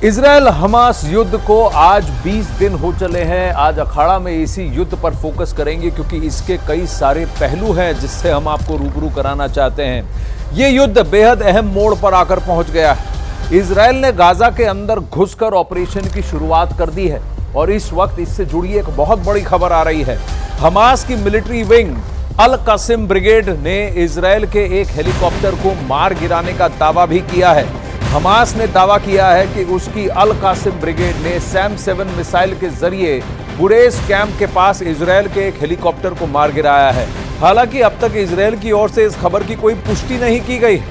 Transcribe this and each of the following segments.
Israel Hamas युद्ध को आज 20 दिन हो चले हैं। आज अखाड़ा में इसी युद्ध पर फोकस करेंगे क्योंकि इसके कई सारे पहलू हैं जिससे हम आपको रूबरू कराना चाहते हैं। ये युद्ध बेहद अहम मोड़ पर आकर पहुंच गया है। इजरायल ने गाजा के अंदर घुसकर ऑपरेशन की शुरुआत कर दी है और इस वक्त इससे जुड़ी एक बहुत बड़ी खबर आ रही है। हमास की मिलिट्री विंग अल कासिम ब्रिगेड ने इजरायल के एक हेलीकॉप्टर को मार गिराने का दावा भी किया है। हमास ने दावा किया है कि उसकी अल कासिम ब्रिगेड ने सैम 7 मिसाइल के जरिए बुरेस कैंप के पास इजरायल के एक हेलीकॉप्टर को मार गिराया है। हालांकि अब तक इजरायल की ओर से इस खबर की कोई पुष्टि नहीं की गई।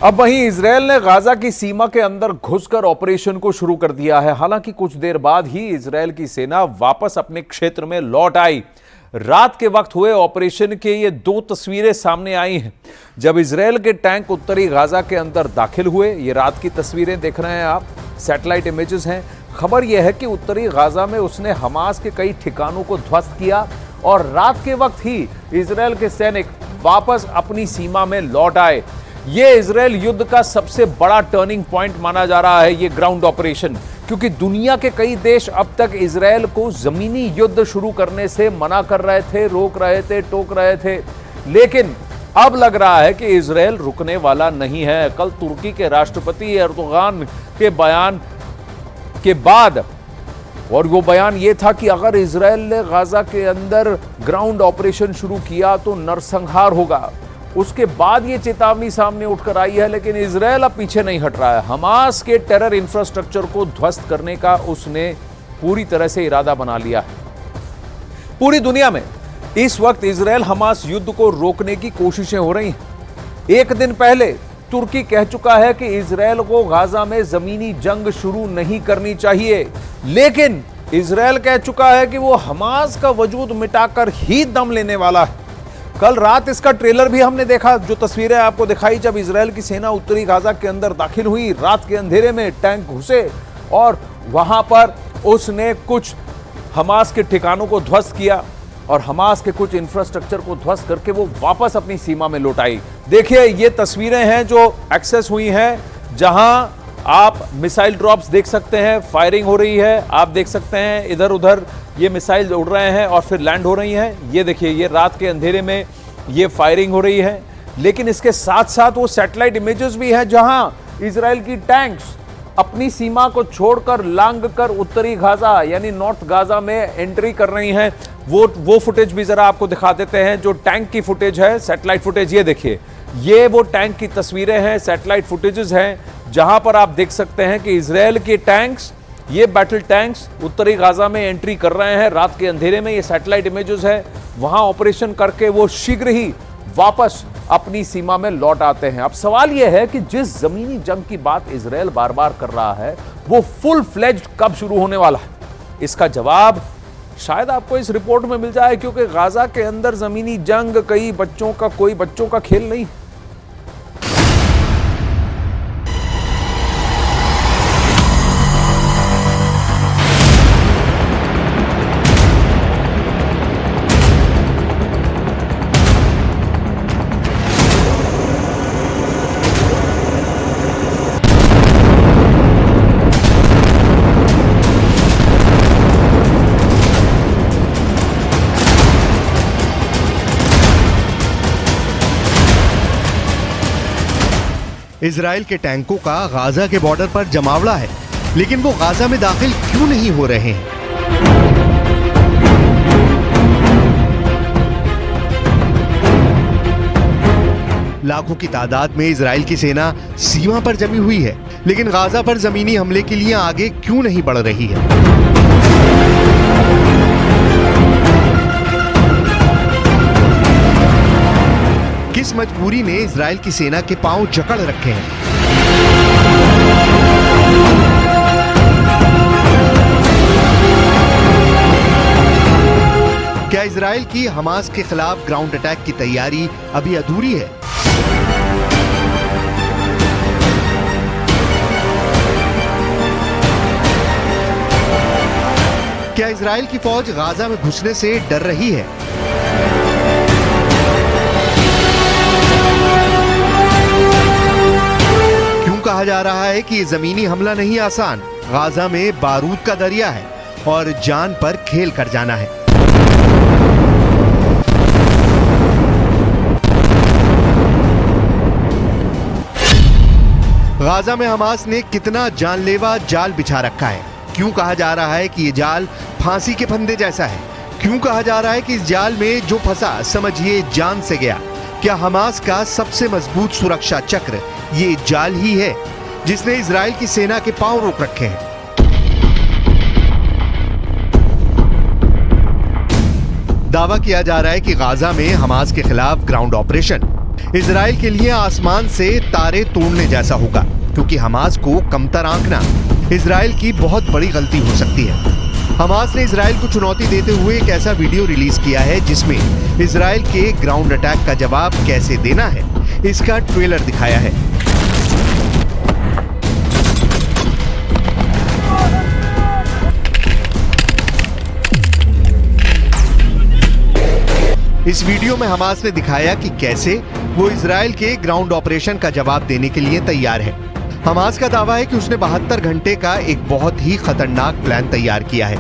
अब वहीं इजरायल ने गाजा की सीमा के अंदर घुसकर ऑपरेशन को शुरू कर दिया है। हालांकि कुछ देर बाद ही इजरायल की सेना वापस अपने क्षेत्र में लौट आई। रात के वक्त हुए ऑपरेशन के ये दो तस्वीरें सामने आई हैं। जब इजरायल के टैंक उत्तरी गाजा के अंदर दाखिल हुए, ये रात की तस्वीरें देख रहे हैं आप, सैटेलाइट इमेजेस हैं। खबर यह है कि उत्तरी गाजा में उसने हमास के कई ठिकानों को ध्वस्त किया और रात के वक्त ही इजरायल के सैनिक वापस अपनी सीमा में लौट आए। ये इजरायल युद्ध का सबसे बड़ा टर्निंग पॉइंट माना जा रहा है, ये ग्राउंड ऑपरेशन, क्योंकि दुनिया के कई देश अब तक इजरायल को जमीनी युद्ध शुरू करने से मना कर रहे थे, रोक रहे थे, टोक रहे थे। लेकिन अब लग रहा है कि इजरायल रुकने वाला नहीं है। कल तुर्की के राष्ट्रपति एर्दोगान के बयान के बाद, और वो बयान ये था कि अगर इजरायल ने गाजा के अंदर ग्राउंड ऑपरेशन शुरू किया तो नरसंहार होगा। उसके बाद ये चेतावनी सामने उठकर आई है, लेकिन इजरायल अब पीछे नहीं हट रहा है। हमास के टेरर इंफ्रास्ट्रक्चर को ध्वस्त करने का उसने पूरी तरह से इरादा बना लिया है। पूरी दुनिया में इस वक्त इजरायल हमास युद्ध को रोकने की कोशिशें हो रही हैं। एक दिन पहले तुर्की कह चुका है कि इजरायल को गाजा में जमीनी जंग शुरू नहीं करनी चाहिए, लेकिन इजरायल कह चुका है कि वो हमास का वजूद मिटाकर ही दम लेने वाला है। कल रात इसका ट्रेलर भी हमने देखा, जो तस्वीरें आपको दिखाई जब इजरायल की सेना उत्तरी गाजा के अंदर दाखिल हुई। रात के अंधेरे में टैंक घुसे और वहां पर उसने कुछ हमास के ठिकानों को ध्वस्त किया और हमास के कुछ इंफ्रास्ट्रक्चर को ध्वस्त करके वो वापस अपनी सीमा में लौट आई। देखिए, ये तस्वीरें हैं जो एक्सेस हुई हैं, जहां आप मिसाइल ड्रॉप्स देख सकते हैं, फायरिंग हो रही है। आप देख सकते हैं इधर उधर ये मिसाइल उड़ रहे हैं और फिर लैंड हो रही हैं। ये देखिए, ये रात के अंधेरे में ये फायरिंग हो रही है। लेकिन इसके साथ साथ वो सैटेलाइट इमेजेस भी हैं जहां इजरायल की टैंक्स अपनी सीमा को छोड़कर लांग कर उत्तरी गाजा यानी नॉर्थ गाजा में एंट्री कर रही हैं। वो फुटेज भी जरा आपको दिखा देते हैं, जो टैंक की फुटेज है, सैटेलाइट फुटेज। ये देखिए, ये वो टैंक की तस्वीरें हैं, सैटेलाइट फुटेजेस हैं, जहां पर आप देख सकते हैं कि इजरायल के टैंक्स, ये बैटल टैंक्स उत्तरी गाजा में एंट्री कर रहे हैं रात के अंधेरे में। ये सैटेलाइट इमेजेस है, वहां ऑपरेशन करके वो शीघ्र ही वापस अपनी सीमा में लौट आते हैं। अब सवाल यह है कि जिस जमीनी जंग की बात इजरायल बार बार कर रहा है, वो फुल फ्लेज्ड कब शुरू होने वाला है? इसका जवाब शायद आपको इस रिपोर्ट में मिल जाए, क्योंकि गाजा के अंदर जमीनी जंग कोई बच्चों का खेल नहीं। इजरायल के टैंकों का गाजा के बॉर्डर पर जमावड़ा है, लेकिन वो गाजा में दाखिल क्यों नहीं हो रहे हैं? लाखों की तादाद में इजरायल की सेना सीमा पर जमी हुई है, लेकिन गाजा पर जमीनी हमले के लिए आगे क्यों नहीं बढ़ रही है? किस मजबूरी ने इजरायल की सेना के पांव जकड़ रखे हैं? क्या इजरायल की हमास के खिलाफ ग्राउंड अटैक की तैयारी अभी अधूरी है? क्या इजरायल की फौज गाजा में घुसने से डर रही है? कहा जा रहा है कि ये जमीनी हमला नहीं आसान, गाजा में बारूद का दरिया है और जान पर खेल कर जाना है। गाजा में हमास ने कितना जानलेवा जाल बिछा रखा है? क्यों कहा जा रहा है कि ये जाल फांसी के फंदे जैसा है? क्यों कहा जा रहा है कि इस जाल में जो फंसा समझिए जान से गया? क्या हमास का सबसे मजबूत सुरक्षा चक्र ये जाल ही है जिसने इजराइल की सेना के पांव रोक रखे हैं? दावा किया जा रहा है कि गाजा में हमास के खिलाफ ग्राउंड ऑपरेशन इजराइल के लिए आसमान से तारे तोड़ने जैसा होगा, क्योंकि हमास को कमतर आंकना इजराइल की बहुत बड़ी गलती हो सकती है। हमास ने इजराइल को चुनौती देते हुए एक ऐसा वीडियो रिलीज किया है जिसमें इजराइल के ग्राउंड अटैक का जवाब कैसे देना है इसका ट्रेलर दिखाया है। इस वीडियो में हमास ने दिखाया कि कैसे वो इजराइल के ग्राउंड ऑपरेशन का जवाब देने के लिए तैयार है। हमास का दावा है कि उसने 72 घंटे का एक बहुत ही खतरनाक प्लान तैयार किया है।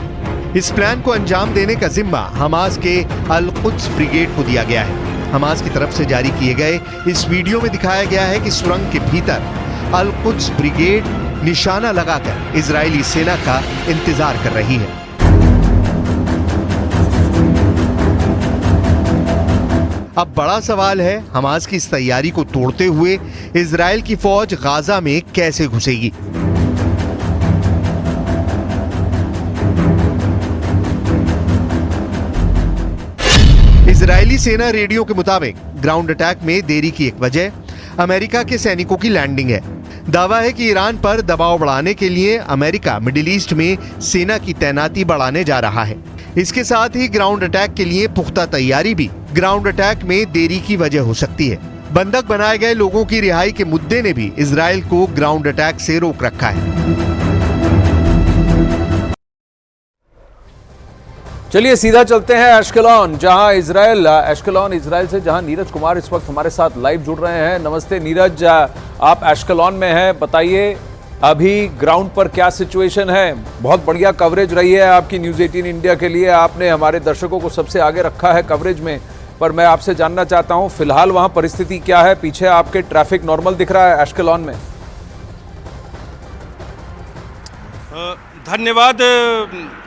इस प्लान को अंजाम देने का जिम्मा हमास के अल कुद्स ब्रिगेड को दिया गया है। हमास की तरफ से जारी किए गए इस वीडियो में दिखाया गया है कि सुरंग के भीतर अल कुद्स ब्रिगेड निशाना लगाकर इजरायली सेना का इंतजार कर रही है। अब बड़ा सवाल है, हमास की इस तैयारी को तोड़ते हुए इजराइल की फौज गाजा में कैसे घुसेगी? इजरायली सेना रेडियो के मुताबिक ग्राउंड अटैक में देरी की एक वजह अमेरिका के सैनिकों की लैंडिंग है। दावा है कि ईरान पर दबाव बढ़ाने के लिए अमेरिका मिडिल ईस्ट में सेना की तैनाती बढ़ाने जा रहा है। इसके साथ ही ग्राउंड अटैक के लिए पुख्ता तैयारी भी ग्राउंड अटैक में देरी की वजह हो सकती है। बंधक बनाए गए लोगों की रिहाई के मुद्दे ने भी इजराइल को ग्राउंड अटैक से रोक रखा है। चलिए सीधा चलते हैं एश्केलॉन, जहां इजराइल से जहां नीरज कुमार इस वक्त हमारे साथ लाइव जुड़ रहे हैं। नमस्ते नीरज, आप एश्केलॉन में हैं, बताइए अभी ग्राउंड पर क्या सिचुएशन है? बहुत बढ़िया कवरेज रही है आपकी न्यूज़ 18 इंडिया के लिए, आपने हमारे दर्शकों को सबसे आगे रखा है कवरेज में। पर मैं आपसे जानना चाहता हूं फिलहाल वहां परिस्थिति क्या है? पीछे आपके ट्रैफिक नॉर्मल दिख रहा है एश्केलॉन में? धन्यवाद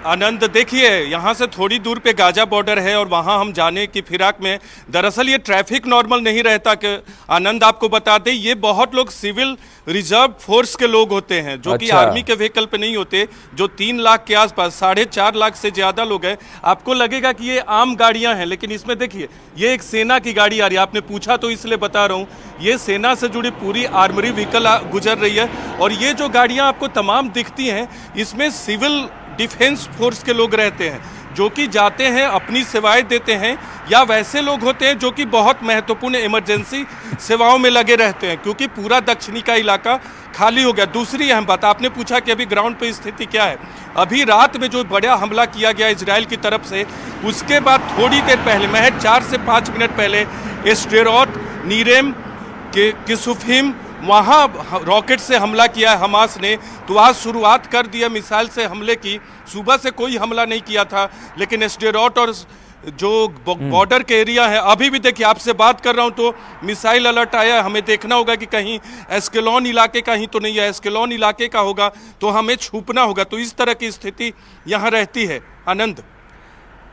आनंद। देखिए, यहाँ से थोड़ी दूर पे गाजा बॉर्डर है और वहाँ हम जाने की फिराक में, दरअसल ये ट्रैफिक नॉर्मल नहीं रहता कि आनंद आपको बता दें, ये बहुत लोग सिविल रिजर्व फोर्स के लोग होते हैं जो कि आर्मी के व्हीकल पे नहीं होते, जो 3 लाख के आसपास, 4.5 लाख से ज़्यादा लोग हैं। आपको लगेगा कि ये आम गाड़ियाँ हैं, लेकिन इसमें देखिए ये एक सेना की गाड़ी आ रही है। आपने पूछा तो इसलिए बता रहा हूँ, ये सेना से जुड़ी पूरी आर्मरी व्हीकल गुजर रही है। और ये जो गाड़ियाँ आपको तमाम दिखती हैं, इसमें सिविल डिफेंस फोर्स के लोग रहते हैं जो कि जाते हैं, अपनी सेवाएं देते हैं, या वैसे लोग होते हैं जो कि बहुत महत्वपूर्ण इमरजेंसी सेवाओं में लगे रहते हैं, क्योंकि पूरा दक्षिणी का इलाका खाली हो गया। दूसरी अहम बात, आपने पूछा कि अभी ग्राउंड पे स्थिति क्या है। अभी रात में जो बड़ा हमला किया गया इजराइल की तरफ से, उसके बाद थोड़ी देर पहले, महज 4 से 5 मिनट पहले, एस्टेरोट, नीरेम, किसुफिम, वहाँ रॉकेट से हमला किया है हमास ने। तो आज शुरुआत कर दिया मिसाइल से हमले की। सुबह से कोई हमला नहीं किया था, लेकिन एस्टेरोट और जो बॉर्डर के एरिया है, अभी भी देखिए आपसे बात कर रहा हूं तो मिसाइल अलर्ट आया। हमें देखना होगा कि कहीं एस्केलॉन इलाके का ही तो नहीं है। एस्केलॉन इलाके का होगा तो हमें छुपना होगा। तो इस तरह की स्थिति यहाँ रहती है आनंद।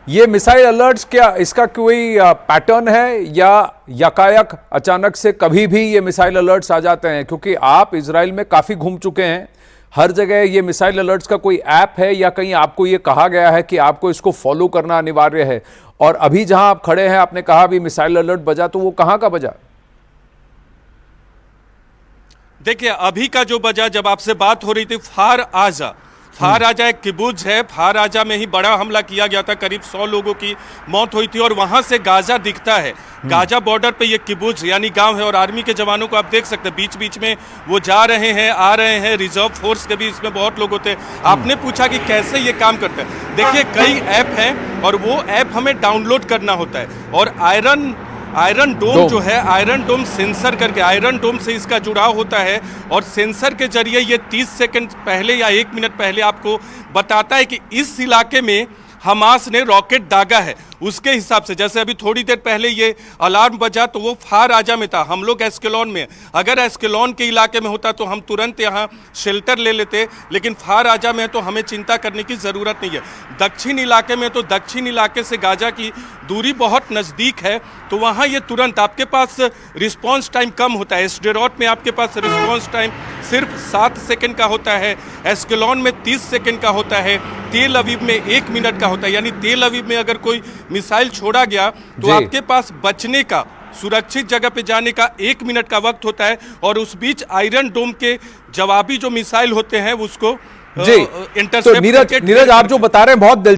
ये मिसाइल अलर्ट्स, क्या इसका कोई पैटर्न है या यकायक अचानक से कभी भी ये मिसाइल अलर्ट्स आ जाते हैं? क्योंकि आप इजराइल में काफ़ी घूम चुके हैं, हर जगह ये मिसाइल अलर्ट्स का कोई ऐप है या कहीं आपको ये कहा गया है कि आपको इसको फॉलो करना अनिवार्य है? और अभी जहां आप खड़े हैं, आपने कहा अभी मिसाइल अलर्ट बजा, तो वो कहां का बजा? देखिए, अभी का जो बजा, जब आपसे बात हो रही थी, फार आजा एक किबुत्ज है। फार आजा में ही बड़ा हमला किया गया था, करीब 100 लोगों की मौत हुई थी। और वहां से गाजा दिखता है। गाजा बॉर्डर पे ये किबुत्ज यानी गांव है। और आर्मी के जवानों को आप देख सकते हैं, बीच बीच में वो जा रहे हैं, आ रहे हैं। रिजर्व फोर्स के भी इसमें बहुत लोग होते हैं। आपने पूछा कि कैसे ये काम करता है। देखिए, कई ऐप हैं और वो ऐप हमें डाउनलोड करना होता है। और आयरन आयरन डोम जो है, आयरन डोम सेंसर करके, आयरन डोम से इसका जुड़ाव होता है और सेंसर के जरिए ये 30 सेकंड पहले या 1 मिनट पहले आपको बताता है कि इस इलाके में हमास ने रॉकेट दागा है। उसके हिसाब से, जैसे अभी थोड़ी देर पहले ये अलार्म बजा तो वो फार आजा में था, हम लोग एस्केलॉन में, अगर एस्केलॉन के इलाके में होता तो हम तुरंत यहाँ शेल्टर ले लेते, लेकिन फार आजा में तो हमें चिंता करने की ज़रूरत नहीं है। दक्षिण इलाके में तो दक्षिण इलाके से गाजा की दूरी बहुत नज़दीक है, तो वहाँ ये तुरंत आपके पास रिस्पॉन्स टाइम कम होता है। एस्टेरोट में आपके पास रिस्पॉन्स टाइम सिर्फ 7 सेकंड का होता है, एस्केलॉन में 30 सेकंड का होता है, तेल अवीव में 1 मिनट का होता है। यानी तेल अवीव में अगर कोई मिसाइल छोड़ा गया तो आपके पास बचने का, सुरक्षित जगह पे जाने का 1 मिनट का वक्त होता है, और उस बीच आयरन डोम के जवाबी जो मिसाइल होते हैं उसको जी, तो इंटरसेप्ट नीरज आप जो बता रहे हैं बहुत